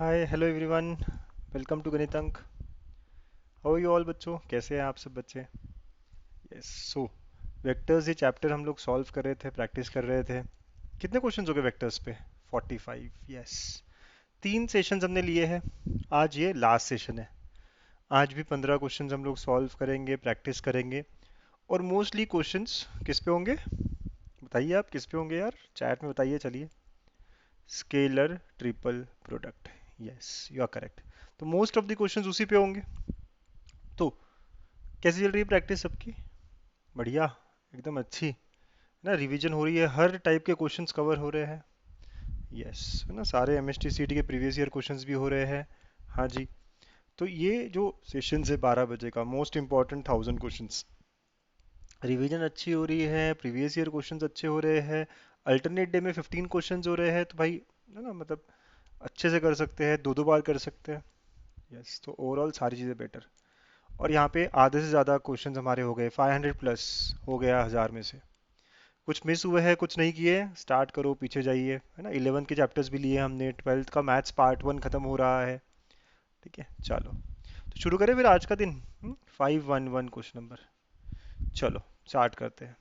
Hi hello everyone. Welcome to Ganit Ank. How you all बच्चों, कैसे हैं आप सब बच्चे? यस। सो वेक्टर्स ये चैप्टर हम लोग सॉल्व कर रहे थे, प्रैक्टिस कर रहे थे। कितने क्वेश्चंस हो गए वेक्टर्स पे? 45। यस। 3 सेशंस हमने लिए हैं। आज ये लास्ट सेशन है। आज भी 15 क्वेश्चंस हम लोग सॉल्व करेंगे, प्रैक्टिस करेंगे। और मोस्टली क्वेश्चंस किस पे होंगे? बताइए आप, किस पे होंगे यार, चैट में बताइए। चलिए, scalar triple product. Yes, you are correct. तो मोस्ट ऑफ द क्वेश्चंस उसी पे होंगे। तो कैसी चल रही है प्रैक्टिस सबकी? बढ़िया, एकदम अच्छी ना। रिवीजन हो रही है, हर टाइप के क्वेश्चंस कवर हो रहे हैं। यस, है ना। सारे एमएसटी सीटी के प्रीवियस ईयर क्वेश्चंस भी हो रहे हैं। हाँ जी। तो ये जो सेशन है 12 बजे का, मोस्ट इंपॉर्टेंट 1000 क्वेश्चंस, रिवीजन अच्छी हो रही है, प्रीवियस ईयर क्वेश्चंस अच्छे हो रहे हैं। अल्टरनेट डे में 15 क्वेश्चंस हो रहे हैं, तो भाई है ना, मतलब अच्छे से कर सकते हैं, दो दो बार कर सकते हैं। यस, तो ओवरऑल सारी चीज़ें बेटर। और यहाँ पे आधे से ज़्यादा क्वेश्चंस हमारे हो गए, 500 प्लस हो गया 1000 में से। कुछ मिस हुए हैं, कुछ नहीं किए, स्टार्ट करो, पीछे जाइए, है ना। 11 के चैप्टर्स भी लिए हमने, 12th का मैथ्स पार्ट 1 खत्म हो रहा है। ठीक है, चलो तो शुरू करें फिर आज का दिन। 511 क्वेश्चन नंबर। चलो स्टार्ट करते हैं।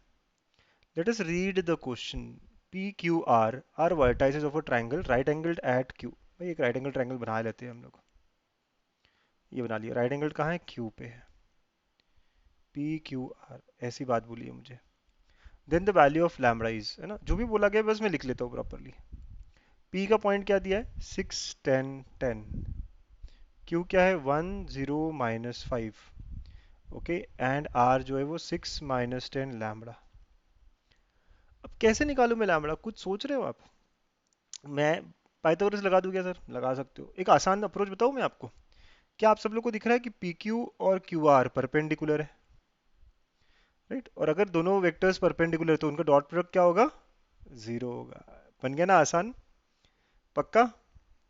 Let us read the question. P Q are vertices of a triangle right angled at Q. भाई एक राइट एंगल ट्राइंगल बना लेते हैं हम लोग। ये बना लिया, राइट एंगल कहाँ है? क्यू पे है। पी क्यू आर, ऐसी बात बोली है मुझे। Then the value of lambda is, है ना, जो भी बोला गया बस मैं लिख लेता हूँ प्रॉपरली। पी का पॉइंट क्या दिया है? 6 10 10। क्यू क्या है? 1 0 -5। ओके, एंड आर जो है वो 6 -10 लैम्बडा। अब कैसे निकालूं मैं लैम्बडा, कुछ सोच रहे हो आप? मैं पाइथागोरस लगा दूं क्या सर? लगा सकते हो। एक आसान अप्रोच बताऊं मैं आपको। क्या आप सब लोग को दिख रहा है कि पी क्यू और क्यू आर परपेंडिकुलर है? राइट। और अगर दोनों वेक्टर्स परपेंडिकुलर है तो उनका डॉट प्रोडक्ट क्या होगा? जीरो होगा। बन गया ना आसान? पक्का?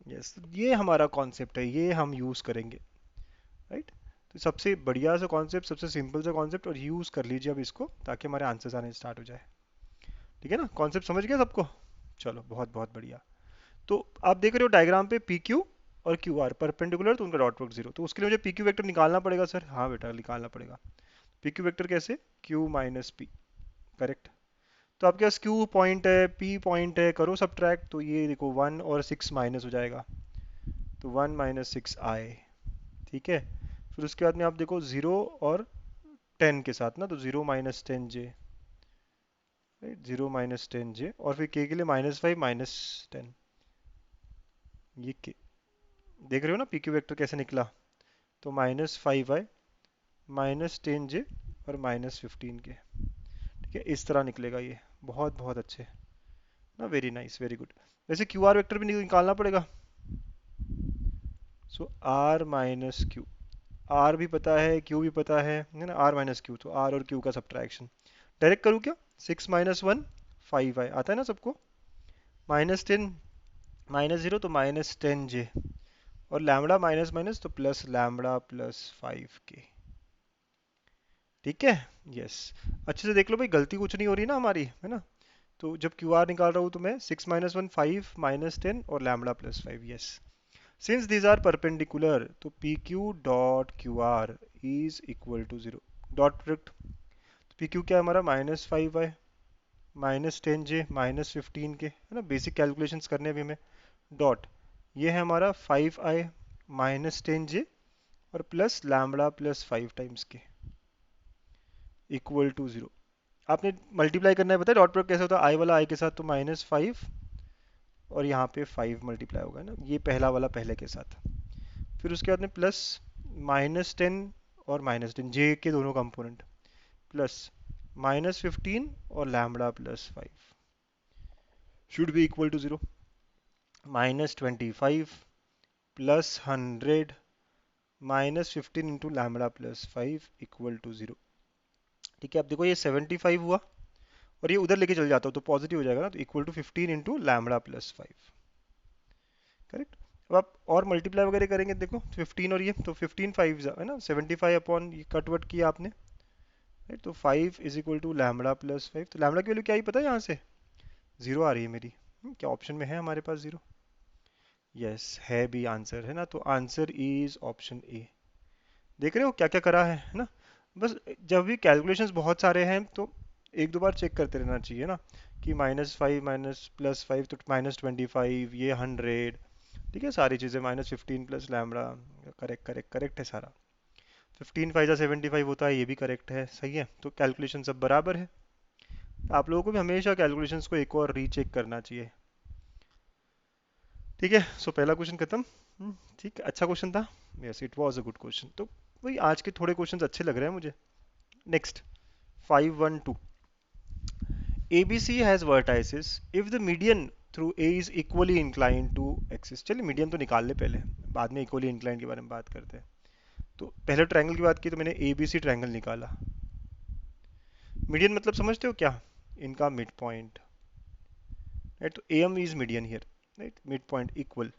यस, ये हमारा कॉन्सेप्ट है, ये हम यूज करेंगे। राइट। तो सबसे बढ़िया सा कॉन्सेप्ट, सबसे सिंपल सा कॉन्सेप्ट, और यूज कर लीजिए अब इसको, ताकि हमारे आंसर्स आने स्टार्ट हो जाए। ठीक है ना, कॉन्सेप्ट समझ गया सबको? चलो, बहुत बहुत बढ़िया। तो आप देख रहे हो डायग्राम पे पी क्यू और क्यू आर परपेंडिकुलर, तो उनका डॉट प्रोडक्ट जीरो। तो उसके लिए मुझे पी क्यू वेक्टर निकालना पड़ेगा सर। हाँ बेटा, निकालना पड़ेगा। पी क्यू वेक्टर कैसे? Q minus P. करेक्ट। तो आपके पास क्यू पॉइंट है, पी पॉइंट है, करो सब्ट्रैक्ट, तो ये देखो 1 और 6 माइनस हो जाएगा, तो 1 - 6 i। ठीक है। फिर उसके बाद में आप देखो 0 और 10 के साथ ना, तो 0 - 10 j। राइट, 0 - 10 j, और फिर के लिए -5 -10। ये के, देख रहे हो ना पी क्यू वेक्टर कैसे निकला? तो -5i -10 j और -15 के। ठीक है, इस तरह निकलेगा ये। बहुत बहुत अच्छे ना, वेरी नाइस, वेरी गुड। वैसे क्यू आर वेक्टर भी निकालना पड़ेगा। सो आर माइनस क्यू, आर भी पता है, क्यू भी पता है ना। आर माइनस क्यू, तो आर और क्यू का सब्ट्रैक्शन डायरेक्ट करूँ क्या? 6 - 1 5i आता है ना सबको। -10 -0, तो -10 j, और लैम्बडा माइनस माइनस तो प्लस लैम्बडा +5 k। ठीक है। यस। अच्छे से देख लो भाई, गलती कुछ नहीं हो रही ना हमारी, है ना। तो जब क्यू आर निकाल रहा हूँ तो मैं 6 - 1 5 -10 और lambda +5। Yes. Since these are perpendicular, तो P Q dot Q R is equal to zero. Dot product, P Q क्या है हमारा? -5i -10j -15 के, है ना। बेसिक कैलकुलेशंस करने अभी हमें। डॉट, ये है हमारा 5i -10j और प्लस लैम्बडा +5 टाइम्स के, इक्वल टू जीरो। आपने मल्टीप्लाई करना है, पता है डॉट प्रोडक्ट कैसे होता है? आई वाला आई के साथ तो -5, और यहाँ पे 5 मल्टीप्लाई होगा ना, ये पहला वाला पहले के साथ। फिर उसके बाद में प्लस -10 और -10 जे के दोनों कंपोनेंट, प्लस -15 और lambda +5 should be equal to zero. -25 +100 -15 into lambda +5 equal to zero. ठीक है, अब देखो ये 75 हुआ, और ये उधर लेके चल जाता हूँ तो पॉजिटिव हो जाएगा ना, तो equal to 15 into lambda +5। Correct. अब आप और मल्टीप्लाई वगैरह करेंगे, देखो 15 और ये, तो 15 5 है ना, 75 अपॉन ये कट वट किया आपने। राइट, तो 5 इज इक्वल टू लैम्बडा +5। तो लैम्बडा की वैल्यू क्या ही पता है यहाँ से? जीरो आ रही है मेरी। क्या ऑप्शन में है हमारे पास जीरो? यस है भी आंसर, है ना? तो आंसर इज ऑप्शन ए। देख रहे हो क्या क्या करा है ना? बस जब भी कैलकुलेशंस बहुत सारे हैं तो एक दो बार चेक करते रहना चाहिए ना, कि -5 माइनस +5 तो -25, ये 100, ठीक है, सारी चीज़ें -15 plus lambda. Correct correct correct है सारा। 15 5 75 होता है, ये भी करेक्ट है, सही है। तो कैलकुलेशन सब बराबर है। आप लोगों को भी हमेशा कैलकुलेशंस को एक और रीचेक करना चाहिए। ठीक है, सो पहला क्वेश्चन खत्म। ठीक है, अच्छा क्वेश्चन था। Yes it was a good question. तो वही आज के थोड़े क्वेश्चंस अच्छे लग रहे हैं मुझे। Next 512, ABC has vertices if the median through A is equally inclined to axis। चलिए मीडियन तो निकाल ले पहले, बाद में इक्वली इंक्लाइंड के बारे में बात करते हैं। तो पहले ट्रायंगल की बात की तो मैंने ABC ट्रायंगल निकाला। मीडियन मतलब समझते हो क्या? इनका मिड पॉइंट, राइट? तो AM is median here, right? Mid point equal.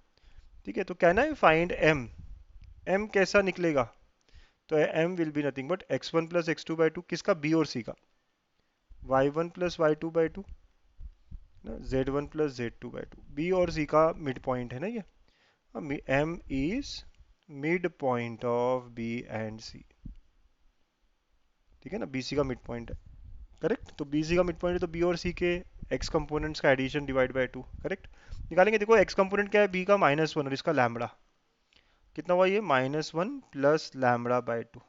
ठीक है, तो कहना है फाइंड M। M कैसा निकलेगा? तो M will be nothing but x1 plus x two by two, किसका? B और C का। y1 plus y two by two ना, z1 plus z2 by two, B और C का मिड पॉइंट है ना ये। M is mid point of B and C। ठीक है ना, BC का मिड पॉइंट है, करेक्ट? तो BC का मिड पॉइंट है तो B और C के x कंपोनेंट्स का addition divide by two, correct? निकालेंगे। देखो x कंपोनेंट क्या है? B का -1 और इसका लैम्बडा, कितना हुआ ये? -1 plus lambda by two.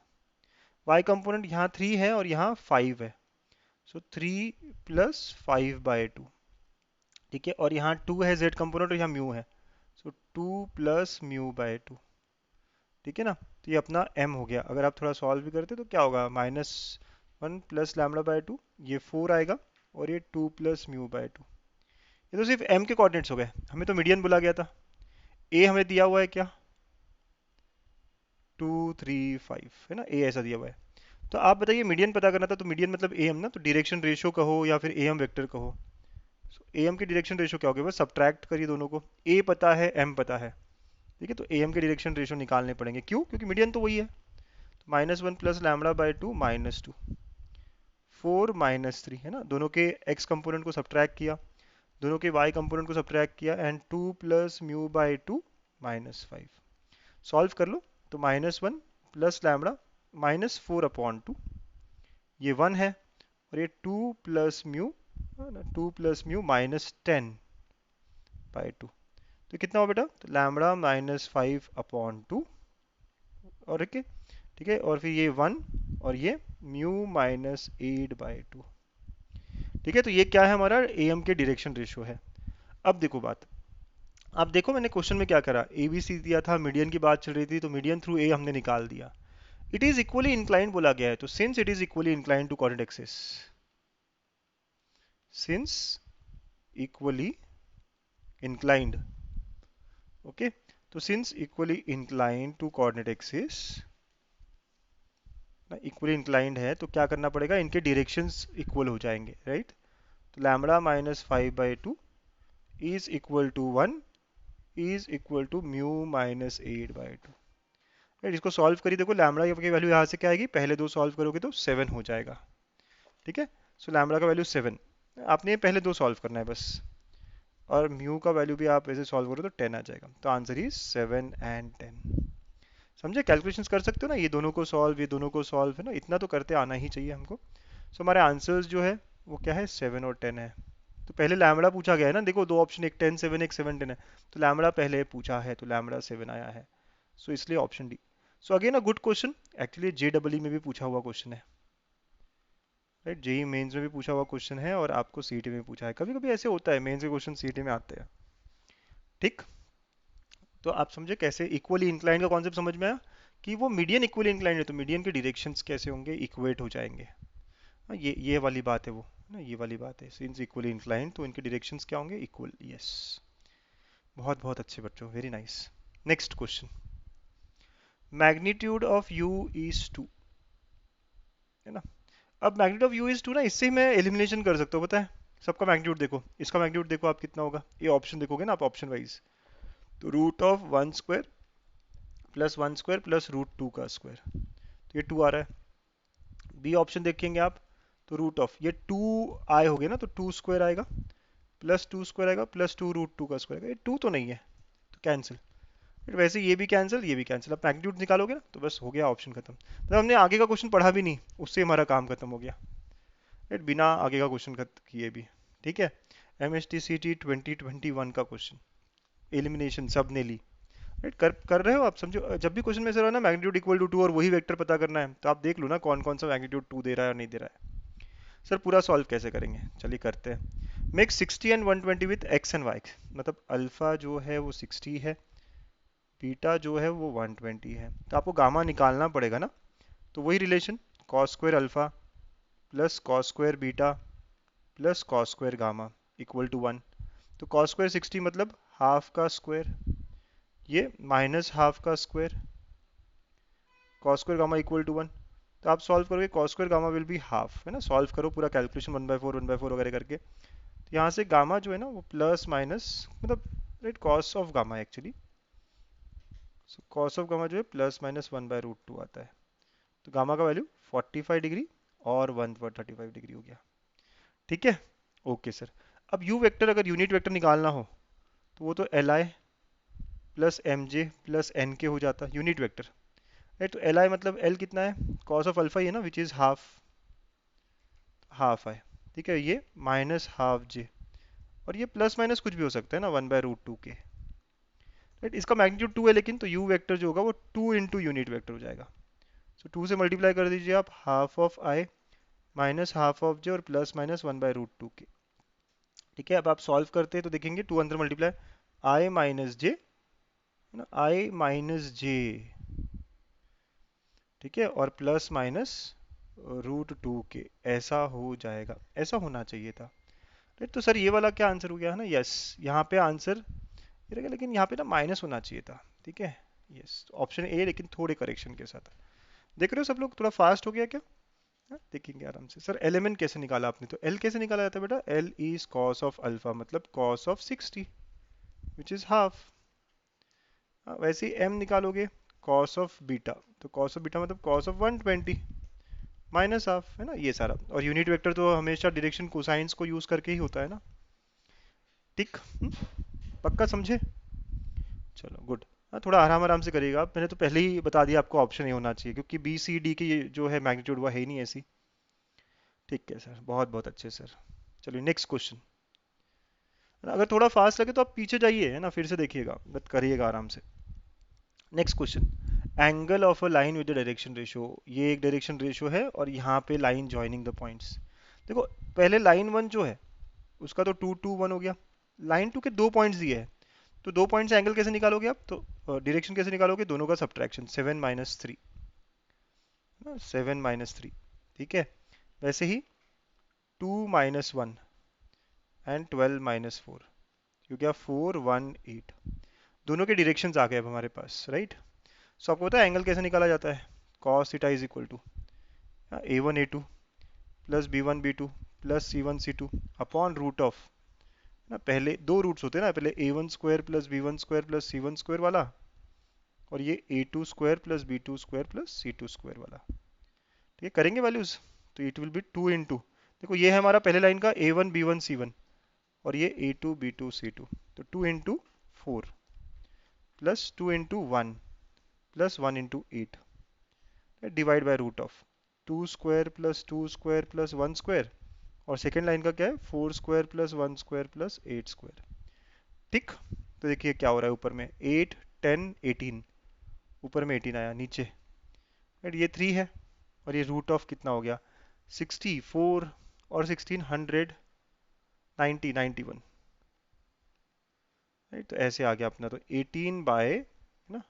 y component यहाँ 3 है और यहाँ 5 है, सो 3 प्लस 5 बाय टू। ठीक है, और यहाँ 2 है z कंपोनेंट और यहाँ म्यू है, सो 2 प्लस म्यू बाय टू। ठीक है ना? तो ये अपना m हो गया। अगर आप थोड़ा सॉल्व भी करते तो क्या होगा? -1 प्लस लैम्बडा बाय टू, ये 4 आएगा, और ये 2 प्लस म्यू बाय टू। ये तो सिर्फ m के कोऑर्डिनेट्स हो गए, हमें तो मीडियन बोला गया था। a हमें दिया हुआ है क्या? 2 3 5, है ना? a ऐसा दिया हुआ है। तो आप बताइए, मीडियन पता करना था तो मीडियन मतलब am ना, तो डायरेक्शन रेशियो कहो या फिर am वेक्टर कहो। am की डायरेक्शन रेशियो क्या होगी? बस सब्ट्रैक्ट करिए दोनों को। a पता है, m पता है, ठीक है? तो am के डायरेक्शन रेशियो निकालने पड़ेंगे। क्यों? क्योंकि मीडियन तो वही है। -1 प्लस लैम्बडा बाय टू -2, 4 -3, है ना? दोनों के x कंपोनेंट को सब्ट्रैक्ट किया, दोनों के y कंपोनेंट को सब्ट्रैक्ट किया, and 2 plus mu by two -5। Solve कर लो। तो -1 प्लस लैम्बडा -4/2, ये 1 है, और ये 2 प्लस म्यू, 2 प्लस म्यू -10/2। तो कितना हो बेटा? तो लैम्बडा -5/2, और ओके, ठीक है, और फिर ये 1, और ये म्यू -8/2। ठीक है, तो ये क्या है? हमारा AM के डायरेक्शन रेशियो है। अब देखो बात, अब देखो मैंने क्वेश्चन में क्या करा, ABC दिया था, मीडियन की बात चल रही थी, तो मीडियन थ्रू A हमने निकाल दिया। इट इज इक्वली इंक्लाइंड बोला गया है, तो since it is equally inclined to coordinate axis, since equally inclined, okay, तो since equally inclined to coordinate axis, equally inclined है, तो क्या करना पड़ेगा? इनके डायरेक्शंस इक्वल हो जाएंगे, राइट? तो lambda -5/2 is equal to 1 is equal to mu -8/2, right? इसको सॉल्व करिए। देखो लैम्बडा की वैल्यू यहाँ से क्या आएगी? पहले दो सॉल्व करोगे तो 7 हो जाएगा। ठीक है, सो लैम्बडा का वैल्यू 7, आपने ये पहले दो सॉल्व करना है बस, और म्यू का वैल्यू भी आप ऐसे सॉल्व करो तो 10 आ जाएगा। तो आंसर इज 7 एंड 10। समझे? कैलकुलेशंस कर सकते हो ना, ये दोनों को सॉल्व, ये दोनों को सॉल्व, है ना? इतना तो करते आना ही चाहिए हमको। सो हमारे आंसर्स जो है वो क्या है? 7 और 10 है। तो पहले लैम्बडा पूछा गया है ना, देखो दो ऑप्शन, एक 10 7, एक 7 10 है, तो लैम्बडा पहले पूछा है, तो लैम्बडा 7 आया है, सो इसलिए option D. So again a good question, actually JEE में भी पूछा हुआ क्वेश्चन है, राइट? जेई मेंस में भी पूछा हुआ क्वेश्चन है, और आपको सीईटी में पूछा है। कभी कभी ऐसे होता है, मेंस के क्वेश्चन सीईटी में आते हैं। ठीक, तो आप समझे कैसे इक्वली इंक्लाइंड का कॉन्सेप्ट समझ में आया, कि वो मीडियन इक्वली इंक्लाइंड है तो मीडियन के डायरेक्शंस कैसे होंगे? इक्वेट हो जाएंगे। हाँ, ये वाली बात है वो, ना ये वाली बात है, सिंस इक्वली इंक्लाइंड तो इनके डायरेक्शंस क्या होंगे? इक्वल। यस, बहुत बहुत अच्छे बच्चों, very nice. Next question, magnitude of you is 2, है ना? अब मैग्नीट्यूड ऑफ यू इज 2 ना, इससे ही मैं एलिमिनेशन कर सकता हूँ, पता है? सबका मैग्नीट्यूड देखो, इसका मैग्नीट्यूड देखो आप कितना होगा, ये ऑप्शन देखोगे ना आप ऑप्शन वाइज, तो √1² +1² +√2 का स्क्वायर, तो ये 2 आ रहा है। बी ऑप्शन देखेंगे आप, तो रूट ऑफ ये 2 आई हो गया ना, तो 2 स्क्वायर आएगा, +2 स्क्वायर आएगा, +2 √2 का स्क्वायर आएगा, ये 2 तो नहीं है, कैंसिल। वैसे ये भी कैंसिल, ये भी कैंसिल। अब मैग्नीट्यूड निकालोगे ना तो बस हो गया, ऑप्शन खत्म। मतलब हमने आगे का क्वेश्चन पढ़ा भी नहीं, उससे हमारा काम खत्म हो गया, राइट, बिना आगे का क्वेश्चन किए भी। ठीक है, M S T C T 2021 का क्वेश्चन, एलिमिनेशन सब ने ली, राइट। कर रहे हो आप, समझो। जब भी क्वेश्चन में से रहा ना मैग्नीट्यूड इक्वल टू 2 और वही वेक्टर पता करना है, तो आप देख लो ना कौन कौन सा मैग्नीट्यूड 2 दे रहा है और नहीं दे रहा है। सर पूरा सॉल्व कैसे करेंगे, चलिए करते हैं। Make 60 and 120 with x and y. मतलब अल्फा जो है वो 60 है, बीटा जो है वो 120 है, तो आपको गामा निकालना पड़ेगा ना। तो वही relation, cos square alpha plus cos square beta plus cos square gamma equal to 1। तो कॉस स्क्वायर 60 मतलब हाफ का स्क्वायर, ये माइनस हाफ का square, cos square gamma equal to 1। तो आप सॉल्व करोगे, cos square gamma will be half, है ना। सॉल्व करो पूरा कैलकुलेशन 1/4 वगैरह करके, तो यहाँ से गामा जो है ना वो प्लस माइनस, मतलब right, cos of gamma actually, cos of gamma जो है प्लस माइनस 1/√2 आता है। तो गामा का वैल्यू 45 डिग्री और 1/35 डिग्री हो गया। ठीक है, ओके सर। अब यू वेक्टर अगर यूनिट वेक्टर निकालना हो तो वो तो L I plus M J plus N K हो जाता यूनिट वेक्टर, राइट। तो एल आई मतलब एल कितना है, कॉस ऑफ अल्फा ही है ना, विच इज हाफ, हाफ है। ठीक है, ये माइनस हाफ जे, और ये प्लस माइनस कुछ भी हो सकता है ना 1/√2 के, राइट। इसका मैग्नीट्यूड 2 है, लेकिन तो यू वेक्टर जो होगा वो 2 इंटू यूनिट वेक्टर हो जाएगा। सो 2 से मल्टीप्लाई कर दीजिए आप, half of I minus half of J और प्लस माइनस 1/√2 के। ठीक है, अब आप सॉल्व करते हैं तो देखेंगे 2 अंदर मल्टीप्लाई, आई माइनस जे, है ना, आई माइनस जे, ठीक है, और प्लस माइनस √2 के, ऐसा हो जाएगा, ऐसा होना चाहिए था, राइट। तो सर ये वाला क्या आंसर हो गया है ना, यस, यहाँ पे आंसर ये रहेगा, लेकिन यहाँ पे ना माइनस होना चाहिए था। ठीक है, यस, ऑप्शन ए, लेकिन थोड़े करेक्शन के साथ। देख रहे हो सब लोग, थोड़ा फास्ट हो गया क्या? हाँ, देखेंगे आराम से। सर एलिमेंट कैसे निकाला आपने, तो एल कैसे निकाला जाता है बेटा, L is cos of alpha मतलब cos of 60 which is half. वैसे ही एम निकालोगे, कॉस ऑफ बीटा, तो कॉस ऑफ बीटा मतलब कॉस ऑफ 120 माइनस हाफ, है ना, ये सारा। और यूनिट वेक्टर तो हमेशा डायरेक्शन कोसाइंस को यूज करके ही होता है ना। टिक, पक्का समझे? चलो गुड। हाँ, थोड़ा आराम आराम से करिएगा आप, मैंने तो पहले ही बता दिया आपको ऑप्शन ये होना चाहिए, क्योंकि बी सी डी की ये जो है मैग्नीट्यूड वो है ही नहीं ऐसी। ठीक है सर, बहुत बहुत अच्छे सर। चलिए नेक्स्ट क्वेश्चन। अगर थोड़ा फास्ट लगे तो आप पीछे जाइए, है ना, फिर से देखिएगा, बट करिएगा आराम से। Next question, angle of a line with direction ratio. ये एक डायरेक्शन रेशियो है और यहाँ पे लाइन जॉइनिंग द पॉइंट्स। देखो, पहले लाइन वन जो है उसका तो 2 2 1 हो गया, लाइन टू के 2 पॉइंट्स दिए हैं, तो 2 पॉइंट से एंगल कैसे निकालोगे आप, तो डायरेक्शन कैसे निकालोगे, दोनों का सब्ट्रैक्शन, 7 - 3, 7 - 3। ठीक है, वैसे ही 2 - 1 एंड 12 - 4, क्यों क्या, 4 1 8, दोनों के डायरेक्शंस आ गए अब हमारे पास, राइट। सो आपको पता है एंगल कैसे निकाला जाता है, cos theta is equal to A1 A2 plus B1 B2 plus C1 C2 upon root of, ना पहले दो रूट्स होते हैं ना, पहले A1 square plus B1 square plus C1 square वाला, और ये A2 square plus B2 square plus C2 square वाला। ठीक है, करेंगे वैल्यूज, तो इट विल बी 2 इंटू, देखो ये है हमारा पहले लाइन का A1 B1 C1, और ये A2 B2 C2, तो 2 into 4 plus 2 into 1 plus 1 into 8, divide by root of 2 square plus 1 square, और सेकेंड लाइन का क्या है, 4 square plus 1 square plus 8 square. ठीक, तो देखिए क्या हो रहा है, ऊपर में 8 10 18, ऊपर में 18 आया, नीचे, राइट, ये 3 है, और ये रूट ऑफ कितना हो गया, 64, और 16 100 90 91, राइट। तो ऐसे आ गया अपना, तो 18 बाय ना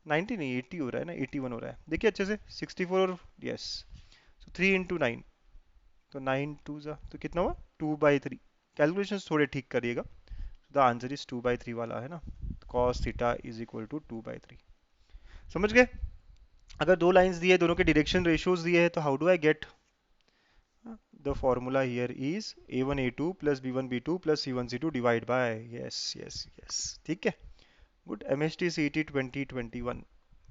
90 नहीं 80 हो रहा है ना, 81 हो रहा है, देखिए अच्छे से, 64 और यस, तो 3 इंटू 9, तो 9 2 जा, तो कितना हुआ, 2/3। कैलकुलेशन थोड़े ठीक करिएगा, द आंसर इज 2/3 वाला है ना, cos theta is equal to 2/3। समझ गए? अगर दो लाइंस दिए, दोनों के डायरेक्शन रेशियोज दिए हैं, तो how do I get the formula here is A1 A2 plus B1 B2 plus C1 C2 divide by, yes yes yes, ठीक है, good. MST CET 2021,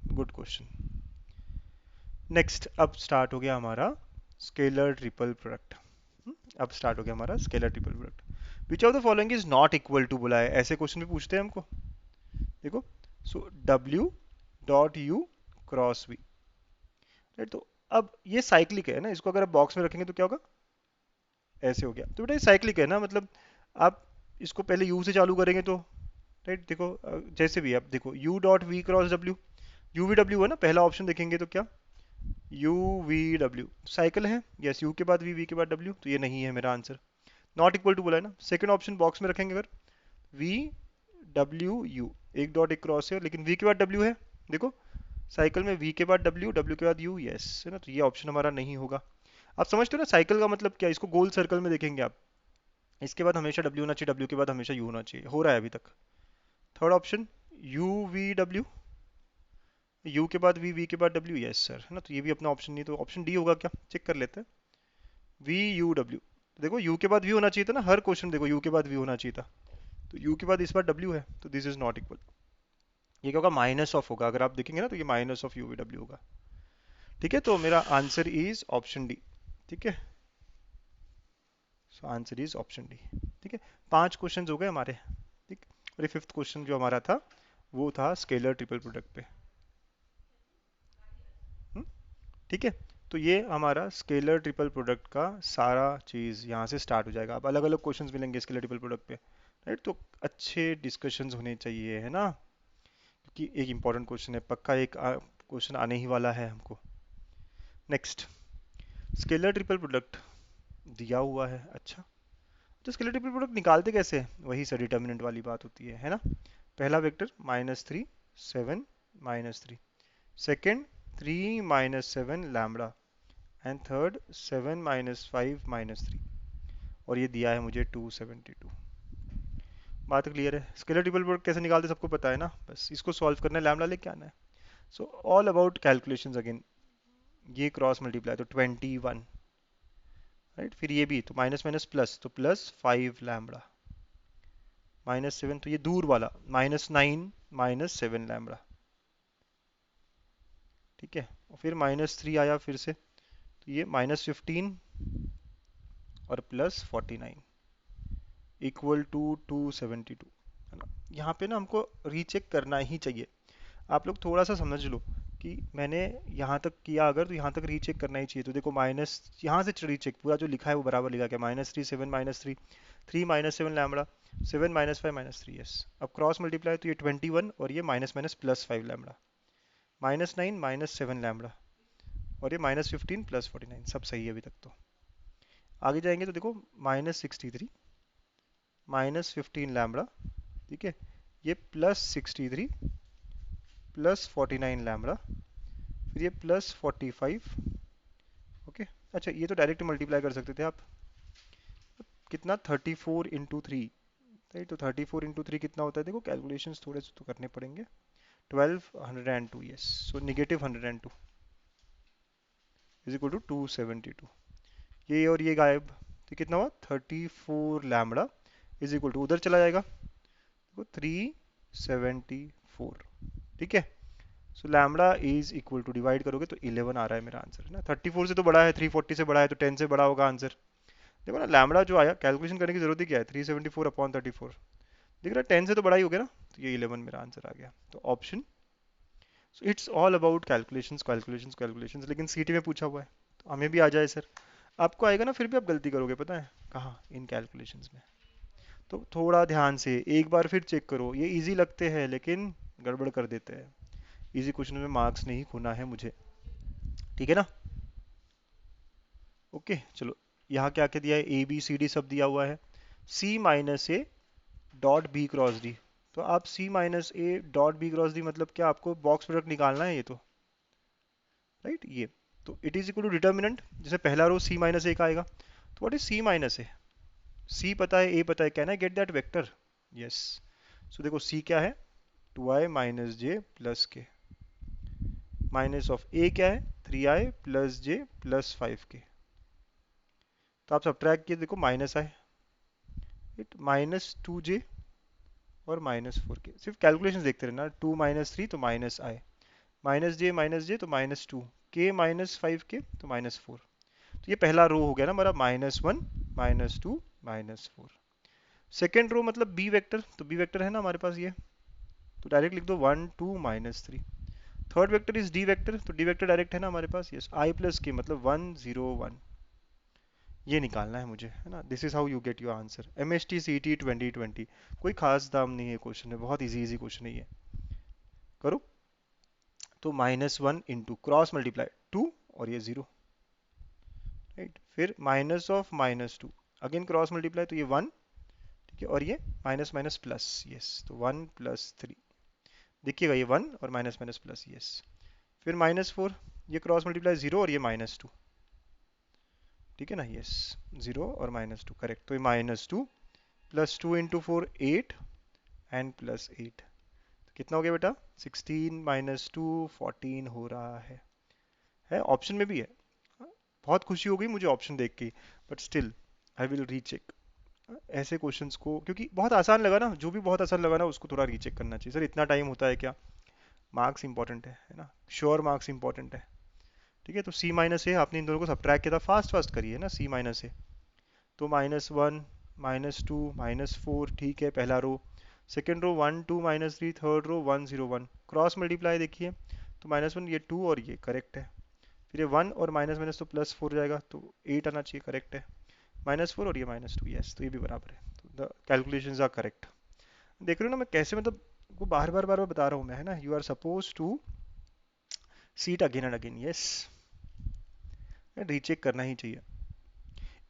good question. Next, अब स्टार्ट हो गया हमारा स्केलर ट्रिपल प्रोडक्ट। अब start हो गया हमारा scalar triple product. Which of the following is not equal to, बोला है, ऐसे क्वेश्चन भी पूछते हैं हमको, देखो, so W dot U cross V, right. तो अब ये साइक्लिक है ना, इसको अगर आप बॉक्स में रखेंगे तो क्या होगा, ऐसे हो गया। तो बेटा ये साइक्लिक है ना, मतलब आप इसको पहले यू से चालू करेंगे तो, राइट, देखो जैसे भी आप देखो U dot V cross W, U V W है ना, पहला ऑप्शन देखेंगे तो क्या, यू वी डब्ल्यू साइकिल है, यस, यू के बाद वी, वी के बाद डब्ल्यू, तो ये नहीं है मेरा आंसर। नॉट इक्वल टू बोला है ना, सेकंड ऑप्शन बॉक्स में रखेंगे अगर, वी डब्ल्यू यू, एक डॉट एक क्रॉस है, लेकिन वी के बाद डब्ल्यू है, देखो साइकिल में वी के बाद डब्ल्यू, डब्ल्यू के बाद यू, यस है ना, तो ये ऑप्शन हमारा नहीं होगा। आप समझते हो ना साइकिल का मतलब क्या, इसको गोल सर्कल में देखेंगे आप, इसके बाद हमेशा डब्ल्यू होना चाहिए, डब्ल्यू के बाद हमेशा यू होना चाहिए, हो रहा है अभी तक। Third option you V W, you के बाद वी, वी के बाद डब्ल्यू, यस सर है ना, तो ये भी अपना ऑप्शन नहीं, तो ऑप्शन डी होगा क्या, चेक कर लेते हैं। वी यू डब्ल्यू, देखो यू के बाद वी होना चाहिए था ना, हर क्वेश्चन देखो यू के बाद वी होना चाहिए था, तो यू के बाद इस बार डब्ल्यू है, तो दिस इज नॉट इक्वल। ये क्या होगा, माइनस ऑफ होगा, अगर आप देखेंगे ना तो ये minus of you V W होगा। ठीक है, तो मेरा आंसर इज ऑप्शन डी। ठीक है, so answer is option D. ठीक है, 5 क्वेश्चन हो गए हमारे। ठीक, और ये फिफ्थ क्वेश्चन जो हमारा था वो था स्केलर ट्रिपल प्रोडक्ट पे। हम्म, ठीक है, तो ये हमारा स्केलर ट्रिपल प्रोडक्ट का सारा चीज़ यहाँ से स्टार्ट हो जाएगा। अब अलग अलग क्वेश्चंस मिलेंगे स्केलर ट्रिपल प्रोडक्ट पे, राइट, तो अच्छे डिस्कशंस होने चाहिए है ना, क्योंकि एक इंपॉर्टेंट क्वेश्चन है, पक्का एक क्वेश्चन आने ही वाला है हमको। नेक्स्ट, स्केलर ट्रिपल प्रोडक्ट दिया हुआ है, अच्छा, तो स्केलर ट्रिपल प्रोडक्ट निकालते कैसे हैं, वही सर डिटर्मिनेंट वाली बात होती है ना। पहला vector -3 7 -3, second 3 -7 lambda, and third 7 -5 -3, और ये दिया है मुझे 272। बात क्लियर है, स्केलर ट्रिपल प्रोडक्ट कैसे निकालते सबको पता है ना, बस इसको सॉल्व करना है, लैम्बडा लेके आना है। So all about calculations again, ये क्रॉस मल्टीप्लाई तो 21, राइट, फिर ये भी तो माइनस माइनस प्लस, तो +5 लैम्बडा, -7 तो ये दूर वाला, -9 -7 लैम्बडा। ठीक है, और फिर -3 आया फिर से, तो ये -15 और +49 इक्वल टू 272, है ना। यहाँ पे ना हमको रीचेक करना ही चाहिए, आप लोग थोड़ा सा समझ लो कि मैंने यहाँ तक किया अगर, तो यहाँ तक रीचेक करना ही चाहिए। तो देखो माइनस यहाँ से रीचेक पूरा जो लिखा है वो बराबर लिखा क्या, -3 7 -3 3 -7 लैम्बडा 7 -5 -3, यस। अब क्रॉस मल्टीप्लाई तो ये 21 और ये माइनस माइनस +5 लैम्बडा, -9 -7 लैम्बडा, और ये -15 +49, सब सही है अभी तक। तो आगे जाएंगे तो देखो -63 -15 लैम्बडा, ठीक है, ये +63 +49 लैम्बडा, फिर ये +45, ओके। अच्छा, ये तो डायरेक्ट मल्टीप्लाई कर सकते थे आप, कितना 34 × 3, राइट, तो 34 × 3 कितना होता है, देखो कैलकुलेशंस थोड़े से तो करने पड़ेंगे। 1202, yes, so -102 is equal to 272, ये और ये गायब, तो कितना हुआ 34 लैम्बडा इज इक्वल टू, उधर चला जाएगा, देखो 374। ठीक है, so lambda is equal to, divide करोगे तो 11 आ रहा है मेरा आंसर, है ना। 34 से तो बड़ा है, 340 से बड़ा है, तो 10 से बड़ा होगा आंसर। देखो ना लैम्बडा जो आया, कैलकुलेशन करने की जरूरत ही क्या है, 374/34, दिख रहा है 10 से तो बड़ा ही हो गया ना, तो ये 11 मेरा आंसर आ गया, तो option. So it's all about calculations calculations calculations, लेकिन सीटी में पूछा हुआ है, तो हमें भी आ जाए सर, आपको आएगा ना, फिर भी आप गलती करोगे, पता है कहाँ, इन कैलकुलेशंस में। तो थोड़ा ध्यान से एक बार फिर चेक करो, ये इजी लगते हैं लेकिन गड़बड़ कर देते हैं, इजी क्वेश्चन में मार्क्स नहीं खोना है मुझे, ठीक है ना। ओके चलो, यहाँ क्या क्या दिया है, ए बी सी डी सब दिया हुआ है, C minus A dot B cross D, तो आप C minus A dot B cross D मतलब क्या, आपको बॉक्स प्रोडक्ट निकालना है ये तो, राइट, ये तो it is equal to determinant, जैसे पहला रो सी माइनस ए का आएगा, तो what is C minus A, C पता है ए पता है, can I get that vector, yes. So देखो सी क्या है, 2i minus J plus K, minus of A क्या है, 3i प्लस जे प्लस 5k, तो आप सब्ट्रैक्ट किए देखो माइनस आए, इट -2j और -4k, सिर्फ कैलकुलेशन देखते रहना, 2 -3 तो माइनस आए, माइनस जे तो -2, k -5k तो -4, तो ये पहला रो हो गया ना हमारा, -1 -2 -4। सेकेंड रो मतलब बी वेक्टर, तो बी वेक्टर है ना हमारे पास ये, तो डायरेक्ट लिख दो 1 2 minus 3। Third vector is D vector, तो डी वेक्टर डायरेक्ट है ना हमारे पास, यस, आई प्लस के मतलब 1 0 1, ये निकालना है मुझे, है ना। This is how you get your answer. M S T C T 2020, कोई खास दाम नहीं है क्वेश्चन है, बहुत इजी इजी क्वेश्चन है ये। करो। तो -1 इंटू क्रॉस मल्टीप्लाई 2 और ये 0, राइट। फिर minus of -2, again cross multiply तो ये 1, ठीक है, और ये माइनस माइनस प्लस, यस, तो 1 + 3, देखिएगा ये 1 और माइनस माइनस प्लस, यस। फिर -4, ये क्रॉस मल्टीप्लाई 0 और ये -2, ठीक है ना, यस, 0 और -2 करेक्ट। तो ये -2 + 2 × 4 8 एंड +8, कितना हो गया बेटा, 16 - 2 14 हो रहा है ऑप्शन में भी है। बहुत खुशी हो गई मुझे ऑप्शन देख के, but still I will recheck ऐसे क्वेश्चंस को, क्योंकि बहुत आसान लगा ना, जो भी बहुत आसान लगा ना उसको थोड़ा रीचेक करना चाहिए। सर इतना टाइम होता है क्या, मार्क्स इंपॉर्टेंट है ना, श्योर मार्क्स इंपॉर्टेंट है। ठीक है, तो C - A आपने इन दोनों को सब्ट्रैक्ट किया था, फास्ट फास्ट करिए ना। C - A तो -1 -2 -4, ठीक है, पहला रो। Second row 1 2 -3, third row 1 0 1, cross multiply देखिए, तो -1 ये 2 और ये करेक्ट है। फिर ये 1 और माइनस माइनस तो +4 हो जाएगा, तो 8 आना चाहिए, करेक्ट है। -4 और ये -2, यस, तो ये भी बराबर है, तो द कैलकुलेशंस आर करेक्ट। देख रहे हो ना मैं कैसे, मतलब वो बार बार बता रहा हूँ मैं, है ना। You are suppose to see it again and again, yes, recheck करना ही चाहिए।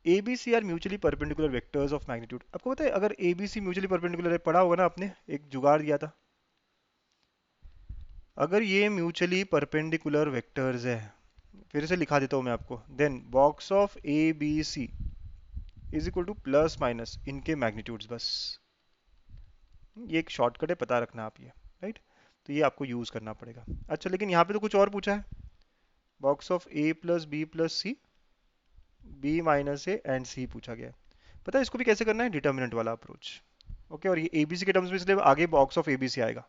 A B C are mutually perpendicular vectors of magnitude. आपको पता है अगर A B C mutually perpendicular है, पढ़ा होगा ना आपने, एक जुगाड़ दिया था। अगर ये म्यूचुअली परपेंडिकुलर वेक्टर्स है, फिर से लिखा देता हूँ मैं आपको, then box of A B C is equal to plus minus इनके मैग्नीट्यूड्स, बस। ये एक शॉर्टकट है, पता रखना आप ये, राइट। तो ये आपको यूज करना पड़ेगा। अच्छा, लेकिन यहाँ पे तो कुछ और पूछा है, box of A plus B plus C, B minus A and C पूछा गया है। पता है इसको भी कैसे करना है, डिटर्मिनेंट वाला अप्रोच। ओके, और ये एबीसी के टर्म्स में, इसलिए आगे बॉक्स ऑफ एबीसी आएगा।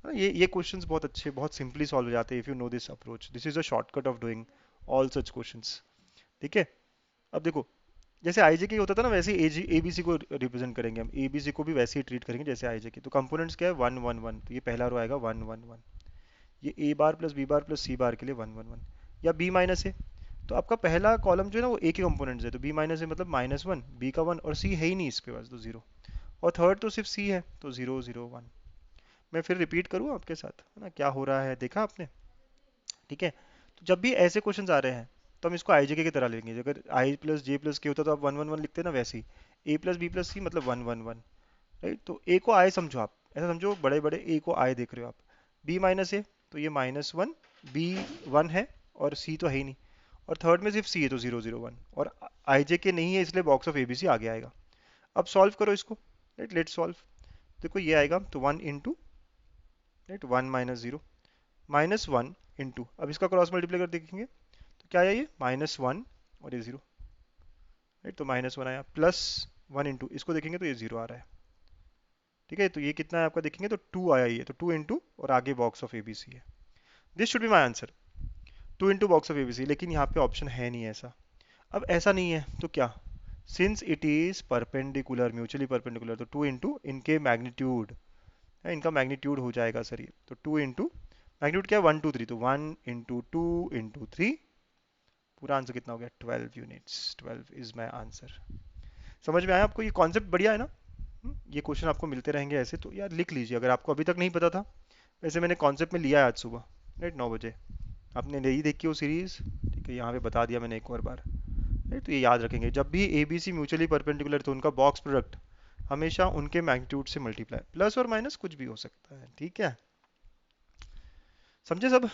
ये क्वेश्चंस बहुत अच्छे, बहुत सिंपली सॉल्व हो जाते हैं if you know this approach. This is a shortcut of doing all such questions, ठीक है। अब देखो, जैसे आईजे के होता था ना, वैसे ही एबीसी को रिप्रेजेंट करेंगे हम, एबीसी को भी वैसे ही ट्रीट करेंगे जैसे आईजे के। तो कंपोनेंट्स क्या है, 1 1 1, तो ये पहला रो आएगा 1 1 1। ये ए bar plus B bar plus C बार के लिए 1 1 1, या बी माइनस ए। तो आपका पहला कॉलम जो है ना वो ए के कंपोनेंट्स है, तो बी माइनस ए मतलब -1, बी का 1 और सी है ही नहीं इसके पास, तो 0। और थर्ड तो सिर्फ सी है, तो 0 0 1। मैं फिर रिपीट करूँ आपके साथ, है ना, क्या हो रहा है, देखा आपने, ठीक है। तो जब भी ऐसे क्वेश्चंस आ रहे हैं तो हम इसको आई जे के तरह लेंगे। अगर आई प्लस जे प्लस के होता तो आप 1 1 1 लिखते ना, वैसे ही ए प्लस बी प्लस सी मतलब 1 1 1, राइट। तो ए को आई समझो आप, ऐसा समझो बड़े बड़े ए को आई देख रहे हो आप। बी माइनस ए तो ये -1, बी 1 है और सी तो है ही नहीं, और थर्ड में सिर्फ सी है तो 0 0 1, और आई जे के नहीं है इसलिए box of A B C आगे आएगा। अब सॉल्व करो इसको, राइट, लेट सॉल्व। देखो ये आएगा तो 1 इंटू, राइट, 1 -0 -1 इंटू, अब इसका क्रॉस मल्टीप्लाई कर देखेंगे तो क्या आया, ये -1 और ये 0, राइट। तो -1 आया, +1 इंटू इसको देखेंगे तो ये 0 आ रहा है, ठीक है। तो ये कितना है आपका, देखेंगे तो 2 आया, ये तो 2 इंटू और आगे बॉक्स ऑफ एबीसी है। This should be my answer, 2 into box of ABC, लेकिन यहाँ पे ऑप्शन है नहीं ऐसा। अब ऐसा नहीं है तो क्या, since it is perpendicular, mutually perpendicular, तो 2 इंटू इनके मैग्नीट्यूड, इनका मैग्नीट्यूड हो जाएगा सर ये, तो 2 इंटू मैग्नीट्यूड क्या है, 1 2 3, तो 1 इंटू 2 इंटू 3, पूरा आंसर कितना हो गया, 12 यूनिट्स। 12 is my answer. समझ में आया आपको, ये कॉन्सेप्ट बढ़िया है ना। ये क्वेश्चन आपको मिलते रहेंगे ऐसे, तो यार लिख लीजिए अगर आपको अभी तक नहीं पता था। वैसे मैंने कॉन्सेप्ट में लिया है आज सुबह, राइट, 9 बजे। आपने नहीं देखी वो सीरीज, ठीक है, यहाँ पे बता दिया मैंने एक और बार, राइट। तो ये याद रखेंगे, जब भी A B C mutually perpendicular तो उनका बॉक्स प्रोडक्ट हमेशा उनके मैग्नीट्यूड से मल्टीप्लाई, प्लस और माइनस कुछ भी हो सकता है, ठीक है। समझे सब,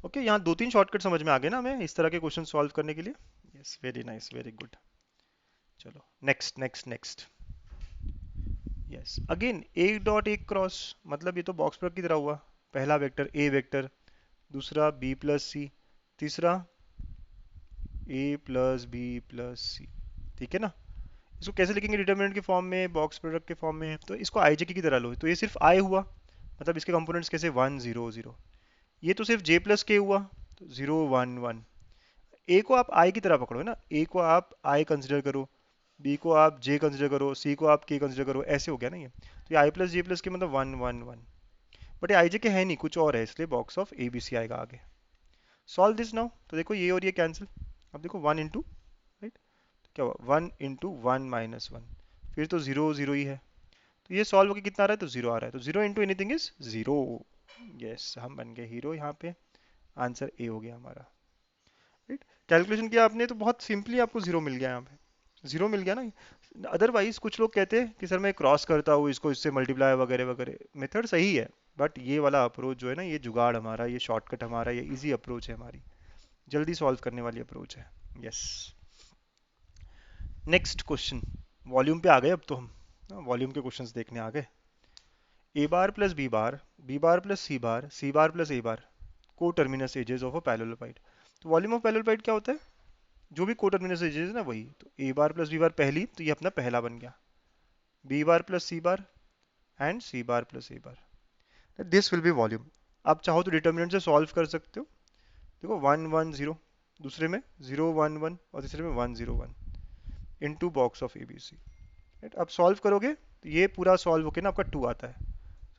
ओके। यहाँ 2 3 शॉर्टकट समझ में आ गए ना हमें इस तरह के क्वेश्चन सॉल्व करने के लिए। Yes, very nice, very good. चलो next next next. Yes, again एक डॉट एक क्रॉस, मतलब ये तो बॉक्स प्रोडक्ट की तरह हुआ। पहला वेक्टर ए वेक्टर, दूसरा बी प्लस सी, तीसरा A plus B plus C, ठीक है ना। इसको कैसे लिखेंगे, डिटर्मिनेंट के फॉर्म में, बॉक्स प्रोडक्ट के फॉर्म में, तो इसको आई जे की तरह लो। तो ये सिर्फ आई हुआ, मतलब इसके कंपोनेंट्स कैसे, 1 0 0। ये तो सिर्फ जे प्लस के हुआ, तो 0 1 1। ए को आप आई की तरह पकड़ो, है ना, ए को आप आई कंसिडर करो, बी को आप जे कंसिडर करो, सी को आप के कंसिडर करो, ऐसे हो गया ना ये। तो ये आई प्लस जे प्लस के मतलब 1 1 1, बट ये आई जे के है नहीं, कुछ और है, इसलिए box of A B C आएगा आगे। सॉल्व दिस नाउ, तो देखो ये और ये कैंसिल। अब देखो वन इंटू, राइट, क्या हुआ, one into one minus one, फिर तो जीरो जीरो ही है। तो ये सॉल्व होकर कितना आ रहा है, तो जीरो आ रहा है, तो zero into anything is zero. Yes, हम बन गए हीरो यहाँ पे, आंसर ए हो गया हमारा। राइट, कैलकुलेशन किया आपने तो बहुत सिंपली आपको जीरो मिल गया यहाँ पे, जीरो मिल गया ना। अदरवाइज कुछ लोग कहते हैं कि सर मैं क्रॉस करता हूँ इसको इससे मल्टीप्लाई वगैरह वगैरह, मेथड सही है, बट ये वाला अप्रोच जो है ना, ये जुगाड़ हमारा, ये शॉर्टकट हमारा, ये इजी अप्रोच है हमारी, जल्दी सॉल्व करने वाली अप्रोच है। यस, नेक्स्ट क्वेश्चन, वॉल्यूम पे आ गए अब तो हम, वॉल्यूम के क्वेश्चंस देखने आ गए। ए bar plus B bar plus C bar plus A बार, को टर्मिनस एजेस ऑफ अ पैरेललोपाइड। तो वॉल्यूम ऑफ पैरेललोपाइड क्या होता है, जो भी को टर्मिनस एजेस है ना वही, तो ए बार प्लस बी बार पहली, तो ये अपना पहला बन गया, B bar plus C bar and C bar plus A bar, this will be volume. आप चाहो तो डिटर्मिनेंट से सॉल्व कर सकते हो, देखो वन वन जीरो, दूसरे में जीरो वन वन और तीसरे में one zero one, into box of A B C. Right, आप सॉल्व करोगे तो ये पूरा सॉल्व होके ना आपका टू आता है,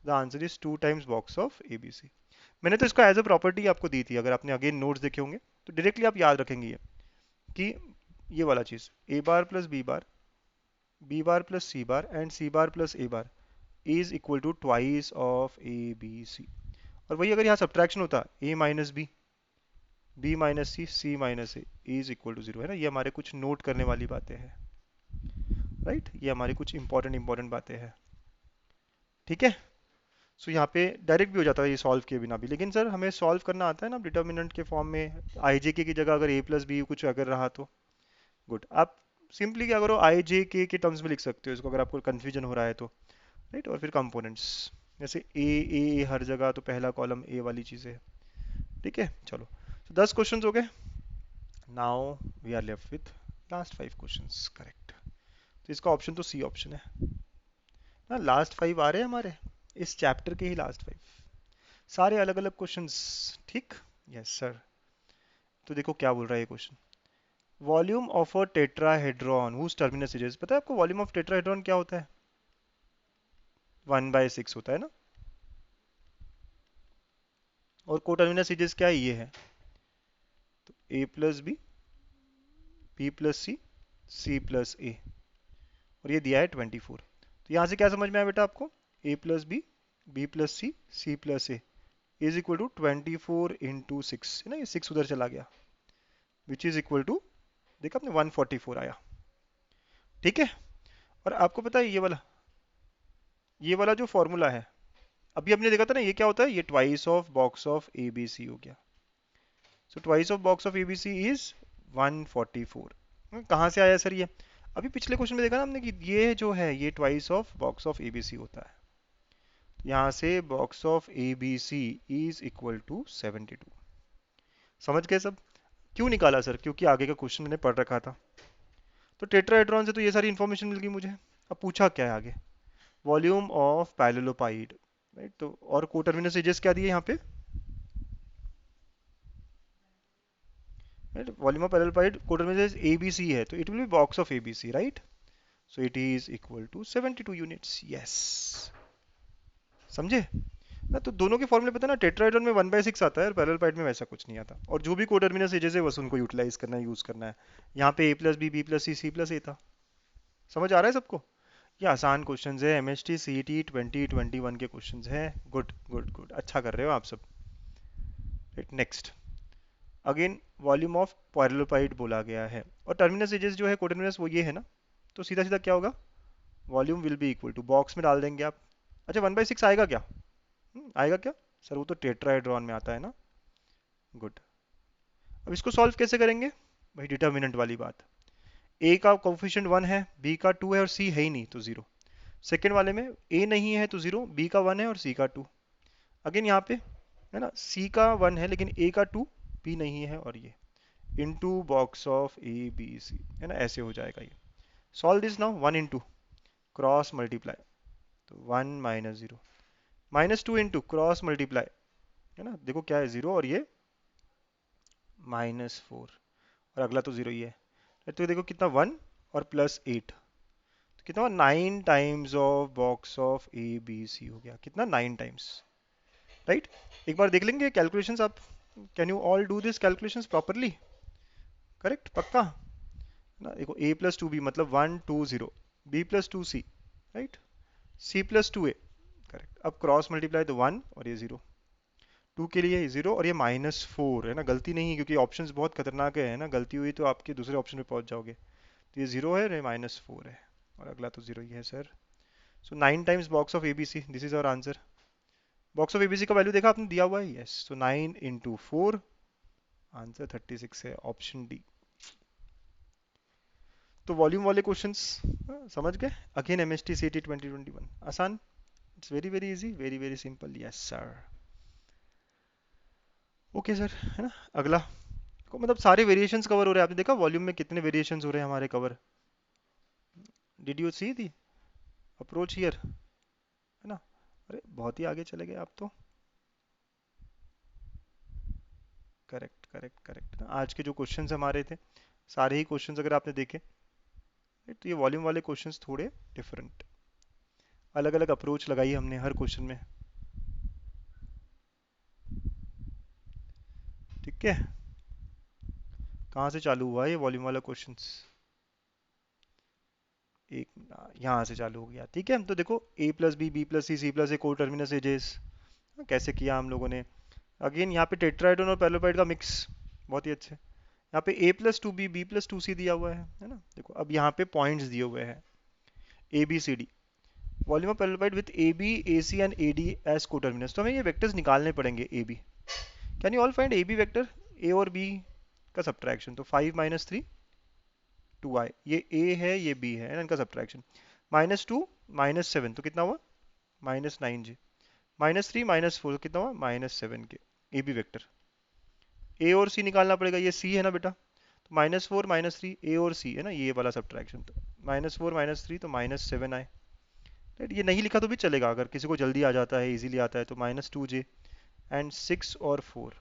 the answer is two times box of A B C. मैंने तो इसको एज अ प्रॉपर्टी आपको दी थी, अगर आपने अगेन नोट्स देखे होंगे तो डायरेक्टली आप याद रखेंगे ये, कि ये वाला चीज A bar plus B bar plus C bar and C bar plus A bar is equal to twice of A B C. और वही अगर यहाँ सब्ट्रैक्शन होता, A minus B minus C minus A is equal to zero, है ना, ये हमारे कुछ नोट करने वाली बातें हैं। राइट, ये हमारी कुछ इंपॉर्टेंट इंपॉर्टेंट बातें हैं। ठीक है, सो यहाँ पे डायरेक्ट भी हो जाता है ये सॉल्व किए बिना भी, लेकिन सर हमें सॉल्व करना आता है ना डिटर्मिनेंट के फॉर्म में, आई जे के की जगह अगर ए प्लस बी कुछ अगर रहा तो गुड। आप सिंपली क्या करो, आई जे के टर्म्स में लिख सकते हो इसको, अगर आपको कंफ्यूजन हो रहा है तो। राइट, और फिर कंपोनेंट्स, जैसे ए हर जगह, तो पहला कॉलम ए वाली चीज़ है। ठीक है, चलो, तो 10 क्वेश्चन हो गए। Now we are left with last 5 questions, correct. तो इसका ऑप्शन तो सी ऑप्शन है ना, लास्ट 5 आ रहे हैं हमारे इस चैप्टर के ही लास्ट 5, सारे अलग अलग क्वेश्चंस। ठीक, यस सर। तो देखो क्या बोल रहा है ये question, volume of a tetrahedron whose terminus edges, पता है आपको वॉल्यूम ऑफ टेट्राहेड्रॉन क्या होता है, 1/6 होता है ना, और कोटर्मिनस एजेस क्या है, ये है, तो A plus B plus C plus A, और ये दिया है 24। तो यहाँ से क्या समझ में आया बेटा आपको, A plus B plus C plus A is equal to 24 into six, है ना, ये 6 उधर चला गया, विच इज इक्वल टू, देखा आपने 144 आया। ठीक है, और आपको पता है ये वाला जो फॉर्मूला है, अभी आपने देखा था ना, ये क्या होता है, ये twice of box of A B C हो गया, so twice of box of A B C is 144। कहाँ से आया सर ये, अभी पिछले क्वेश्चन में देखा ना हमने कि ये जो है ये twice of box of A B C होता है, यहाँ से box of A B C is equal to 72। समझ गए सब, क्यों निकाला सर, क्योंकि आगे का क्वेश्चन मैंने पढ़ रखा था। तो टेट्राहेड्रॉन से तो ये सारी इंफॉर्मेशन मिल गई मुझे। अब पूछा क्या है आगे, वॉल्यूम ऑफ पैरेललोपाइड, राइट, तो और कोटर्मिनस एजेस क्या दिए यहाँ पे, right, volume of parallelepiped coterminous A B C है, तो it will be box of A B C, right, so it is equal to 72 units. Yes, समझे ना, तो दोनों के फॉर्मूले पता है ना, टेट्राहेड्रॉन में 1/6 आता है और पैरेललोपाइड में वैसा कुछ नहीं आता, और जो भी कोटर्मिनस एजेस है बस उनको यूटिलाइज करना है, यूज करना है। यहाँ पे A plus B plus C plus A था। समझ आ रहा है सबको, ये आसान क्वेश्चंस है, एमएचटी सीईटी 2021 के क्वेश्चंस हैं। गुड गुड गुड, अच्छा कर रहे हो आप सब। Right, next, again volume of parallelepiped बोला गया है, और टर्मिनस एजेस जो है कोटर्मिनस वो ये है ना, तो सीधा सीधा क्या होगा, volume will be equal to, box में डाल देंगे आप। अच्छा 1/6 आएगा क्या, आएगा क्या सर, वो तो टेट्राहेड्रॉन में आता है ना। गुड, अब इसको सॉल्व कैसे करेंगे भाई, डिटर्मिनेंट वाली बात, ए का कोफिशिएंट 1 है, बी का 2 है और सी है ही नहीं तो जीरो। सेकेंड वाले में ए नहीं है तो जीरो, बी का 1 है और सी का 2। अगेन यहाँ पे है ना, सी का 1 है लेकिन ए का 2, बी नहीं है, और ये into box of A B C, है ना, ऐसे हो जाएगा ये। Solve this now, 1 into cross multiply, तो 1 minus zero, -2 into cross multiply, है ना, देखो क्या है जीरो, और ये -4, और अगला तो जीरो ही है, तो देखो कितना 1 और प्लस 8, तो कितना 9 times of box of A B C हो गया, कितना 9 टाइम्स। राइट? एक बार देख लेंगे कैलकुलेशंस आप, can you all do this calculations properly? Correct, पक्का ना? देखो a प्लस टू बी मतलब 1 2 0, b प्लस टू सी, राइट, c प्लस टू ए, करेक्ट। अब क्रॉस मल्टीप्लाई तो 1 और ये 0, 2 के लिए 0 और ये -4 है ना, गलती नहीं है क्योंकि ऑप्शंस बहुत खतरनाक है ना, गलती हुई तो आपके दूसरे ऑप्शन पे पहुंच जाओगे। तो ये 0 है और ये -4 है और अगला तो 0 ही है sir. So 9 times box of A B C, this is our answer. Box of A B C का वैल्यू देखा आपने, दिया हुआ है, यस। सो 9 × 4, आंसर 36 है, ऑप्शन डी। तो वॉल्यूम वाले क्वेश्चंस समझ गए? अगेन एमएसटी सीटी 2021, आसान, it's very very easy, very very simple, yes sir. Okay sir, है ना? अगला को मतलब सारे वेरिएशंस कवर हो रहे हैं, आपने देखा वॉल्यूम में कितने वेरिएशंस हो रहे हैं हमारे cover? Did you see the approach here, है ना? अरे बहुत ही आगे चले गए आप तो। करेक्ट करेक्ट करेक्ट, आज के जो क्वेश्चंस हमारे थे, सारे ही क्वेश्चंस अगर आपने देखे, तो ये वॉल्यूम वाले क्वेश्चंस थोड़े डिफरेंट, अलग अलग अप्रोच लगाई हमने हर क्वेश्चन में। ठीक है, कहाँ से चालू हुआ ये वॉल्यूम वाला क्वेश्चंस? एक, यहाँ से चालू हो गया, ठीक है। तो देखो a plus B, B plus C, C plus A, coterminous edges, कैसे किया हम लोगों ने। अगेन यहाँ पे टेट्राहेड्रॉन और पैरेललोपाइड का मिक्स, बहुत ही अच्छे। यहाँ पे a plus two B, B plus two C दिया हुआ है ना? देखो अब यहाँ पे पॉइंट्स दिए हुए हैं A B C D, volume of parallelepiped with A B, A C and A D edge coterminous. तो हमें ये वेक्टर्स निकालने पड़ेंगे A B. Can you all find A B vector, A और बी का सब्ट्रैक्शन? तो 5 - 3 2i, ये a है ये b है ना, इनका सब्ट्रैक्शन। -2 -7 तो कितना हुआ? -9j। -3 -4 तो कितना हुआ? -7k। A B vector, A और सी निकालना पड़ेगा, ये सी है ना बेटा, तो -4 -3 ए और सी है ना, ये वाला सब्ट्रैक्शन। तो -4 -3 तो -7 आए, राइट? ये नहीं लिखा तो भी चलेगा, अगर किसी को जल्दी आ जाता है, इजीली आता है, तो -2j एंड 6 और 4,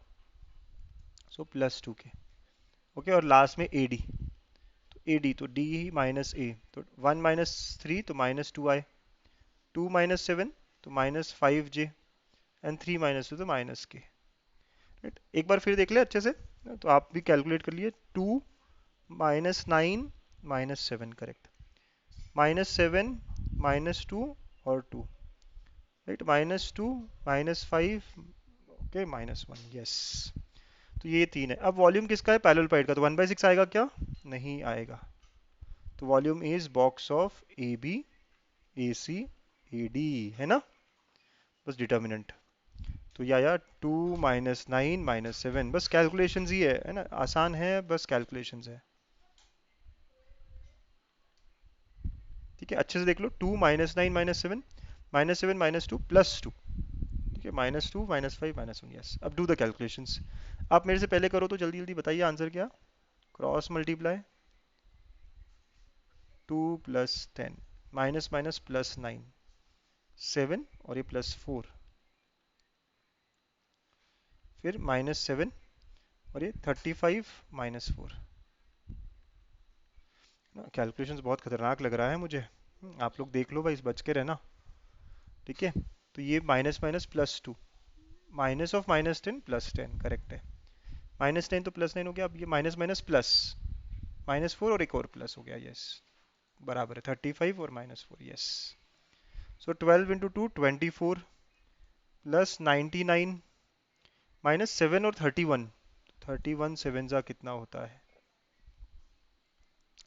सो +2k। ओके, और लास्ट में ए डी, तो ए डी तो डी माइनस ए, तो 1 - 3 तो -2i, 2 - 7 तो -5j एंड 3 - 2 तो -k, राइट? एक बार फिर देख ले अच्छे से, तो आप भी कैलकुलेट कर लिए। 2 - 9 -7, करेक्ट, -7 -2 और 2, राइट, -2 -5, ओके, -1, यस। तो ये 3 है। अब वॉल्यूम किसका है? पैरेललोपाइड का, तो 1/6 आएगा क्या? नहीं आएगा। तो volume is box of A B, A C, A D, है ना? बस डिटर्मिनेंट तो ये आया 2 - 9 - 7, बस कैलकुलेशंस ही है ना, आसान है, बस कैलकुलेशंस है। ठीक है, अच्छे से देख लो, 2 - 9 - 7, -7 -2 +2, ठीक है, -2 -5 -1, यस। अब डू द कैलकुलेशंस, आप मेरे से पहले करो तो जल्दी जल्दी बताइए आंसर क्या? क्रॉस मल्टीप्लाई 2 + 10, माइनस माइनस +9, 7 और ये +4, फिर -7 और ये 35 -4। कैलकुलेशंस बहुत खतरनाक लग रहा है मुझे, आप लोग देख लो भाई, बच के रहना, ठीक है। तो ये minus minus +2, minus of -10 +10, correct है। -10 तो +9 हो गया, अब ये माइनस माइनस प्लस, -4 और एक और प्लस हो गया, यस, बराबर है 35 और -4, यस। सो 12 × 2 24 +99 -7 और 31, 31 7 जा कितना होता है?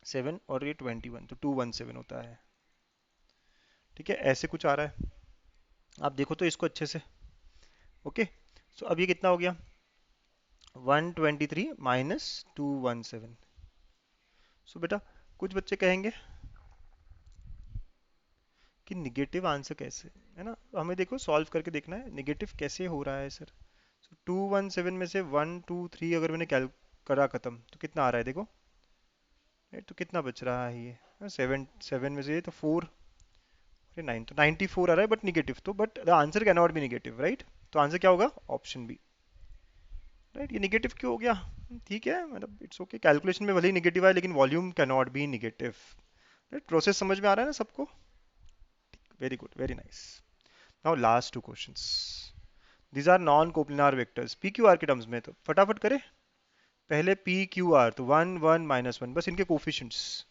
7 और ये 21, तो 217 होता है, ठीक है, ऐसे कुछ आ रहा है। आप देखो तो इसको अच्छे से, ओके। सो अब ये कितना हो गया? 123 -217। सो बेटा कुछ बच्चे कहेंगे कि निगेटिव आंसर कैसे, है ना? हमें देखो सॉल्व करके देखना है निगेटिव कैसे हो रहा है सर। सो 217 में से 1 2 3 अगर मैंने कैल करा खत्म, तो कितना आ रहा है देखो, तो कितना बच रहा है ये? 7 7 में से ये तो 4, अरे 9, तो 94 आ रहा है, बट निगेटिव तो, but the answer can not be negative, right? तो आंसर क्या होगा? Option B, right? ये निगेटिव क्यों हो गया? ठीक है, मतलब इट्स ओके, कैलकुलेशन में भले ही निगेटिव आए लेकिन volume can not be negative, right? Process समझ में आ रहा है ना सबको? Very good, very nice. Now last two questions, these are non coplanar vectors P Q R के टर्म्स में। तो फटाफट करें, पहले पी क्यू आर तो वन वन माइनस वन, बस इनके कोफिशिएंट्स।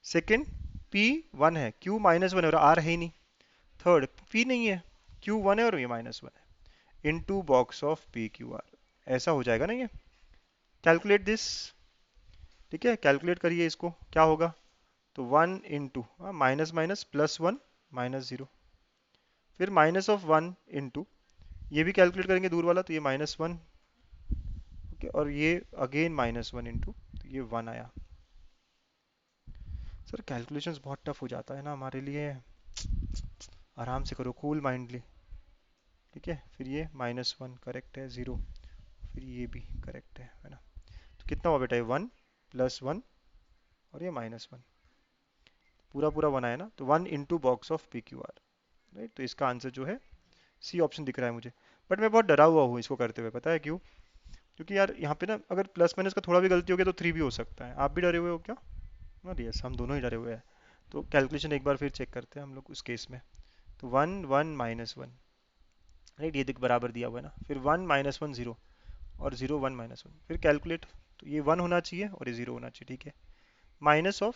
सेकेंड पी वन है, क्यू माइनस वन है और आर है ही नहीं। थर्ड पी नहीं है, क्यू वन है और ये माइनस वन है, into box of P Q R. ऐसा हो जाएगा ना ये। कैलकुलेट दिस, ठीक है, कैलकुलेट करिए इसको, क्या होगा। तो one into minus minus plus one minus zero, फिर माइनस ऑफ वन इंटू, ये भी कैलकुलेट करेंगे दूर वाला, तो ये माइनस वन, ओके, और ये अगेन माइनस वन इंटू, तो ये वन आया। सर कैलकुलेशंस बहुत टफ हो जाता है ना हमारे लिए, आराम से करो, कूल माइंडली, ठीक है। फिर ये माइनस वन करेक्ट है, जीरो, फिर ये भी करेक्ट है ना। तो कितना हुआ बेटा, ये वन प्लस वन और ये माइनस वन, पूरा पूरा वन आया ना। तो one into box of P Q are, right. तो इसका आंसर जो है सी ऑप्शन दिख रहा है मुझे। बट मैं बहुत डरा हुआ हूँ इसको करते हुए, पता है क्यों? क्योंकि यार यहाँ पे ना अगर प्लस माइनस का थोड़ा भी गलती हो गया तो थ्री भी हो सकता है। आप भी डरे हुए हो क्या? और यस, हम दोनों ही डरे हुए हैं। तो कैलकुलेशन एक बार फिर चेक करते हैं हम लोग उस केस में। तो one one minus one, right, ये देख बराबर दिया हुआ है ना। फिर वन माइनस वन जीरो, और जीरो वन माइनस वन, फिर कैलकुलेट। तो ये वन होना चाहिए और ये जीरो होना चाहिए, ठीक है। माइनस ऑफ,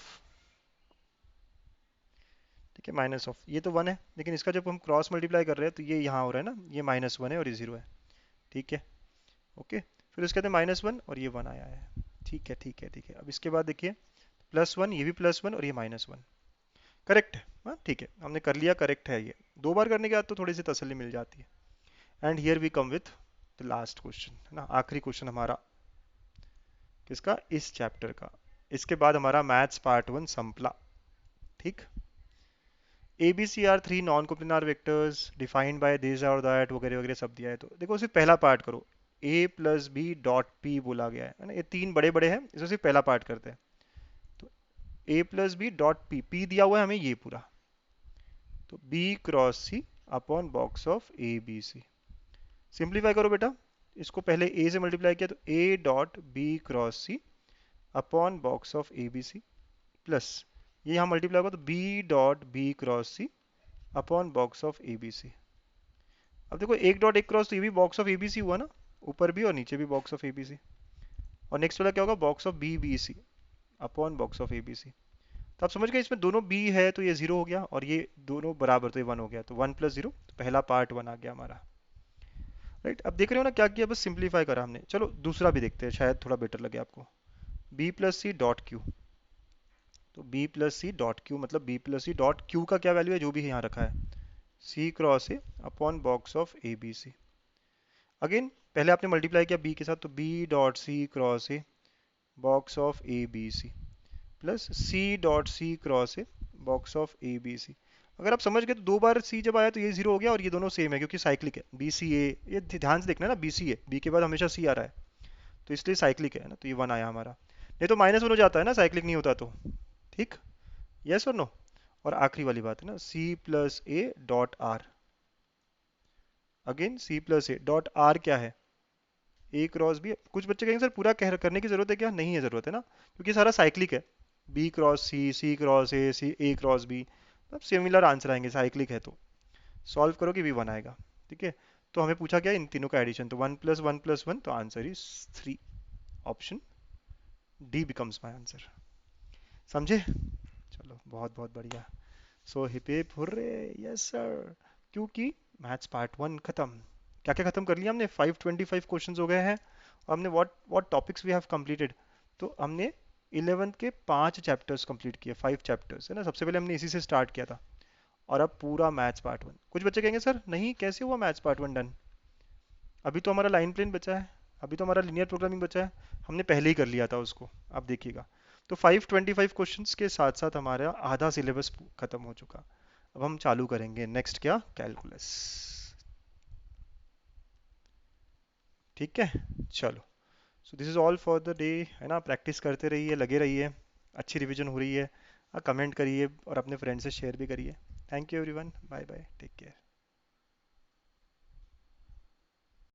ठीक है, माइनस ऑफ, ये तो वन है, लेकिन इसका जब हम क्रॉस मल्टीप्लाई कर रहे हैं तो ये यहाँ हो रहा है ना, ये माइनस वन है और ये जीरो है, ठीक है, ओके। फिर उसके बाद माइनस वन और ये वन आया है, ठीक है ठीक है ठीक है। अब इसके बाद देखिए, प्लस वन, ये भी प्लस वन और ये माइनस वन, करेक्ट है, हाँ ठीक है, हमने कर लिया, करेक्ट है ये। दो बार करने के बाद तो थोड़ी सी तसल्ली मिल जाती है। And here we come with the last question, है ना, आखिरी क्वेश्चन हमारा किसका, इस चैप्टर का। इसके बाद हमारा मैथ्स पार्ट वन संपला, ठीक। A B C are three non coplanar vectors defined by this और दैट वगैरह वगैरह सब दिया है। तो देखो सिर्फ पहला पार्ट करो, ए प्लस बी डॉट पी बोला गया है ना, ये तीन बड़े बड़े हैं, इसमें सिर्फ पहला पार्ट करते हैं। तो A plus B dot P, P दिया हुआ है हमें ये पूरा, तो B cross C upon box of A B C. Simplify करो बेटा, इसको पहले ए से मल्टीप्लाई किया तो A dot B cross C upon box of A B C, plus ये यहाँ मल्टीप्लाई होगा तो B dot B cross C upon box of A B C. अब देखो एक डॉट एक क्रॉस, तो ये भी box of A B C हुआ ना, ऊपर भी और नीचे भी box of A B C. और नेक्स्ट वाला क्या होगा, box of B B C upon box of A B C. तो आप समझ गए, इसमें दोनों बी है तो ये जीरो हो गया, और ये दोनों बराबर तो ये वन हो गया, तो वन प्लस जीरो, तो पहला पार्ट वन आ गया हमारा, राइट। अब देख रहे हो ना क्या किया, बस सिंप्लीफाई करा हमने। चलो दूसरा भी देखते हैं, शायद थोड़ा बेटर लगे आपको। B plus C dot Q, तो B plus C dot Q मतलब B plus C dot Q का क्या वैल्यू है, जो भी यहाँ रखा है, C cross A upon box of A B C. Again पहले आपने मल्टीप्लाई किया बी के साथ, तो B dot C cross A box of A B C, plus C dot C cross A box of A B C. अगर आप समझ गए तो दो बार सी जब आया तो ये जीरो हो गया, और ये दोनों सेम है क्योंकि साइक्लिक है, बी सी ए, ये ध्यान से देखना है ना, बी सी ए, बी के बाद हमेशा सी आ रहा है, तो इसलिए साइक्लिक है ना, तो ये वन आया हमारा। नहीं तो माइनस वन हो जाता है ना, साइक्लिक नहीं होता तो, ठीक, यस और नो। और आखिरी वाली बात है ना, C plus A dot R, again C plus A dot R क्या है, ए क्रॉस बी। कुछ बच्चे कहेंगे सर पूरा करने की जरूरत है क्या, नहीं है जरूरत है ना, क्योंकि सारा साइक्लिक है, B cross C, C cross A, C A cross B, सब सिमिलर आंसर आएंगे, साइक्लिक है तो सॉल्व करोगे भी वन आएगा, ठीक है। तो हमें पूछा गया इन तीनों का एडिशन, तो वन प्लस वन, तो answer is three, option D becomes my answer, समझे। चलो बहुत बहुत बढ़िया, so hip hip hurray, yes sir. क्योंकि मैथ्स पार्ट वन खत्म। क्या क्या खत्म कर लिया हमने, 525 क्वेश्चंस हो गए हैं। और हमने what topics we have completed, तो हमने 11th के 5 चैप्टर्स कंप्लीट किए, 5 चैप्टर्स है ना, सबसे पहले हमने इसी से स्टार्ट किया था। और अब पूरा मैथ्स पार्ट वन। कुछ बच्चे कहेंगे सर नहीं कैसे हुआ मैथ्स पार्ट वन डन, अभी तो हमारा लाइन प्लेन बचा है, अभी तो हमारा लिनियर प्रोग्रामिंग बचा है, हमने पहले ही कर लिया था उसको। अब देखिएगा, तो 525 क्वेश्चंस के साथ साथ हमारा आधा सिलेबस खत्म हो चुका। अब हम चालू करेंगे नेक्स्ट क्या, कैलकुलस, ठीक है। चलो, so this is all for the day, है ना। प्रैक्टिस करते रहिए, लगे रहिए, अच्छी रिवीजन हो रही है। कमेंट करिए और अपने फ्रेंड से शेयर भी करिए। Thank you everyone, bye bye, take care.